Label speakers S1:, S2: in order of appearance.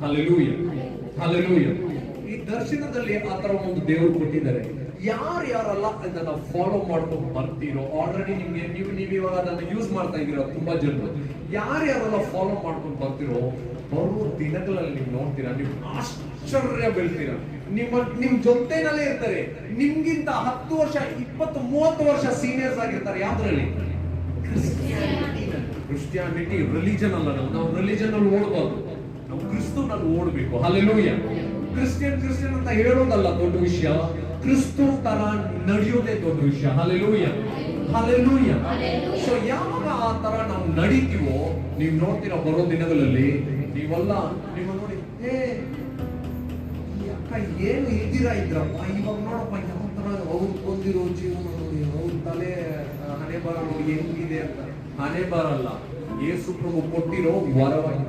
S1: Hallelujah, hallelujah. ಈ ದರ್ಶನದಲ್ಲಿ ಆ ತರ ಒಂದು ದೇವರು ಕೊಟ್ಟಿದ್ದಾರೆ. ಯಾರೆಲ್ಲ ಇದನ್ನ ಫಾಲೋ ಮಾಡ್ಕೊಂಡು ಬರ್ತೀರೋ, ಆಲ್ರೆಡಿ ನಿಮ್ಗೆ ನೀವು ಇವಾಗ ಅದನ್ನ ಯೂಸ್ ಮಾಡ್ತಾ ಇದ್ದೀರಾ ತುಂಬಾ ಜನರು. ಯಾರೆಲ್ಲ ಫಾಲೋ ಮಾಡ್ಕೊಂಡು ಬರ್ತಿರೋ, ಬರುವ ದಿನಗಳಲ್ಲಿ ನೀವು ನೋಡ್ತೀರಾ, ನೀವು ಆಶ್ಚರ್ಯ ಬೀಳ್ತೀರಾ. ನಿಮ್ ಜೊತೆನಲ್ಲೇ ಇರ್ತಾರೆ, ನಿಮ್ಗಿಂತ 10 ವರ್ಷ 20 30 ವರ್ಷ ಸೀನಿಯರ್ಸ್ ಆಗಿರ್ತಾರೆ. ಯಾವ್ದ್ರಲ್ಲಿ? ಕ್ರಿಸ್ಟಿಯಾನಿಟಿ ರಿಲಿಜನ್ ಅಲ್ಲ. ನಾವು ರಿಲಿಜನ್ ಅಲ್ಲಿ ಓಡಬಾರ್ದು, ನಾವು ಕ್ರಿಸ್ತನಲ್ಲಿ ಓಡಬೇಕು. ಹಲ್ಲೆಲೂಯ. ಕ್ರಿಸ್ಟಿಯನ್ ಅಂತ ಹೇಳೋದಲ್ಲ ದೊಡ್ಡ ವಿಷಯ, ಕ್ರಿಸ್ತು ತರ ನಡೆಯೋದೇ ದೊಡ್ಡ ವಿಷಯ. Hallelujah, hallelujah. ಸೊ ಯಾವಾಗ ಆ ತರ ನಾವು ನಡೀತೀವೋ, ನೀವು ನೋಡ್ತೀರಾ ಬರೋ ದಿನಗಳಲ್ಲಿ ನೀವೆಲ್ಲ ನಿಮ್ಮ ನೋಡಿ, ಈ ಅಕ್ಕ ಏನು ಇದ್ರಪ್ಪ, ಇವಾಗ ನೋಡಪ್ಪ ಯಾವ ತರ ಅವ್ರು ಬಂದಿರೋ ಜೀವನ ನೋಡಿ, ಅವ್ರ ತಲೆ ಹಣೆ ಬರ ನೋಡಿ ಹೆಂಗಿದೆ ಅಂತ. ಹಣೆ ಬರಲ್ಲ, ಯೇಸು ಪ್ರಭು ಕೊಟ್ಟಿರೋ ವರವಾಗಿ